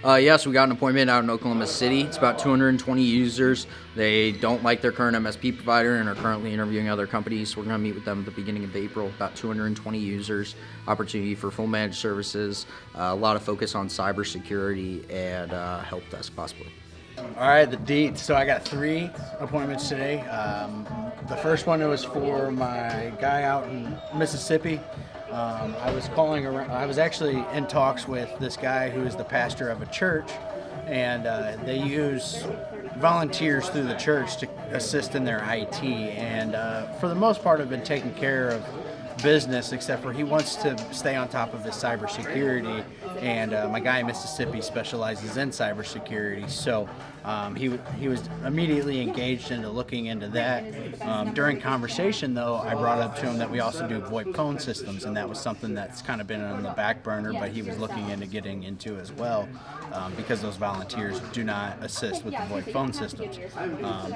Yes, we got an appointment out in Oklahoma City. It's about 220 users. They don't like their current MSP provider and are currently interviewing other companies. We're going to meet with them at the beginning of April. About 220 users, opportunity for full managed services, a lot of focus on cybersecurity and help desk possibly. All right, the deets. So I got 3 appointments today. The first one was for my guy out in Mississippi. I was calling around. I was actually in talks with this guy who is the pastor of a church, and they use volunteers through the church to assist in their IT. And for the most part, I've been taking care of business, except for he wants to stay on top of his cybersecurity. And my guy in Mississippi specializes in cybersecurity, so he was immediately engaged into looking into that. During conversation, though, I brought up to him that we also do VoIP phone systems, and that was something that's kind of been on the back burner, but he was looking into getting into as well, because those volunteers do not assist with the VoIP phone systems.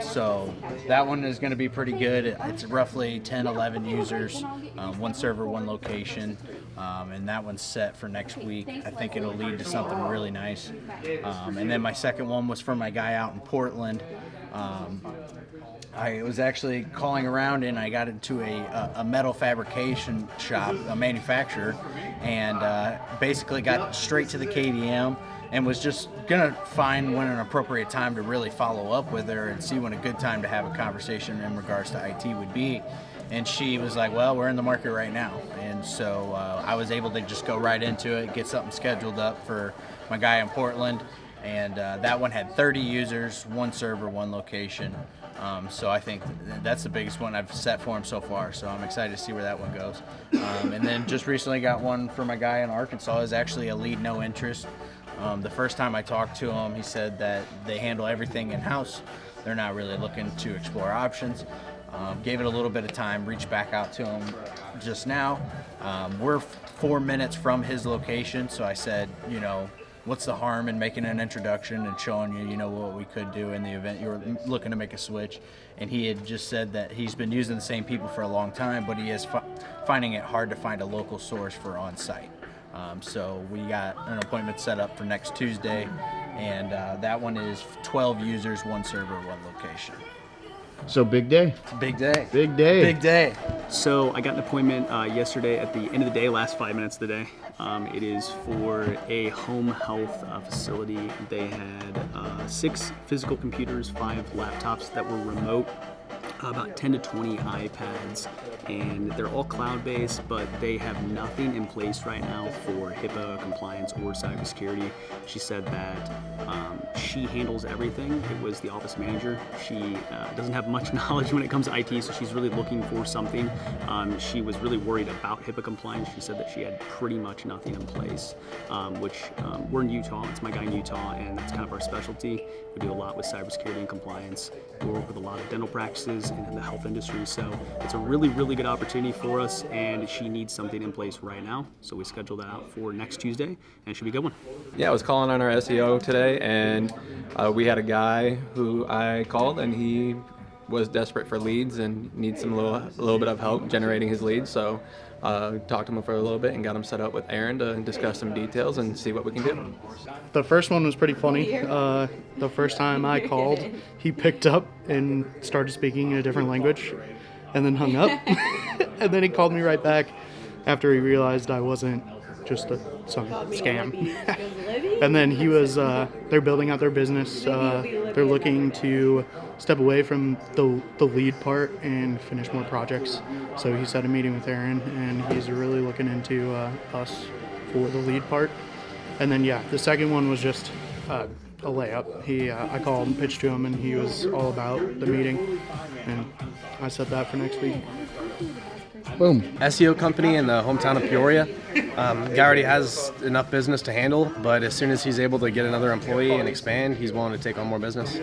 So that one is going to be pretty good. It's roughly 10, 11 users, 1 server, 1 location, and that one's set for next week. I think it'll lead to something really nice. And then my second one was for my guy out in Portland. I was actually calling around and I got into a metal fabrication shop, a manufacturer, and basically got straight to the KDM and was just gonna find when an appropriate time to really follow up with her and see when a good time to have a conversation in regards to IT would be. And she was like, well, we're in the market right now. And so I was able to just go right into it, get something scheduled up for my guy in Portland. And that one had 30 users, 1 server, 1 location. So I think that's the biggest one I've set for him so far. So I'm excited to see where that one goes. And then just recently got one for my guy in Arkansas. Is actually a lead no interest. The first time I talked to him, he said that they handle everything in-house. They're not really looking to explore options. Gave it a little bit of time, reached back out to him just now. We're 4 minutes from his location, so I said, what's the harm in making an introduction and showing you, what we could do in the event you were looking to make a switch. And he had just said that he's been using the same people for a long time, but he is finding it hard to find a local source for on-site. So we got an appointment set up for next Tuesday, and that one is 12 users, 1 server, 1 location. So big day. It's a big day. Big day. Big day. So I got an appointment yesterday at the end of the day, last 5 minutes of the day. It is for a home health facility. They had 6 physical computers, 5 laptops that were remote, about 10 to 20 iPads, and they're all cloud-based, but they have nothing in place right now for HIPAA compliance or cybersecurity. She said that she handles everything. It was the office manager. She doesn't have much knowledge when it comes to IT, so she's really looking for something. She was really worried about HIPAA compliance. She said that she had pretty much nothing in place, which we're in Utah. It's my guy in Utah, and that's kind of our specialty. We do a lot with cybersecurity and compliance. We work with a lot of dental practices and in the health industry, so it's a really, really good opportunity for us, and she needs something in place right now. So we scheduled that out for next Tuesday, and it should be a good one. Yeah, I was calling on our SEO today, and we had a guy who I called, and he was desperate for leads and needs a little bit of help generating his leads. So talked to him for a little bit and got him set up with Aaron to discuss some details and see what we can do. The first one was pretty funny. The first time I called, he picked up and started speaking in a different language and then hung up. And then he called me right back after he realized I wasn't just some scam. And then he was, they're building out their business. They're looking to step away from the lead part and finish more projects. So he set a meeting with Aaron, and he's really looking into us for the lead part. And then, the second one was just a layup. I called and pitched to him, and he was all about the meeting. And I set that for next week. Boom. SEO company in the hometown of Peoria. Guy already has enough business to handle, but as soon as he's able to get another employee and expand, he's willing to take on more business.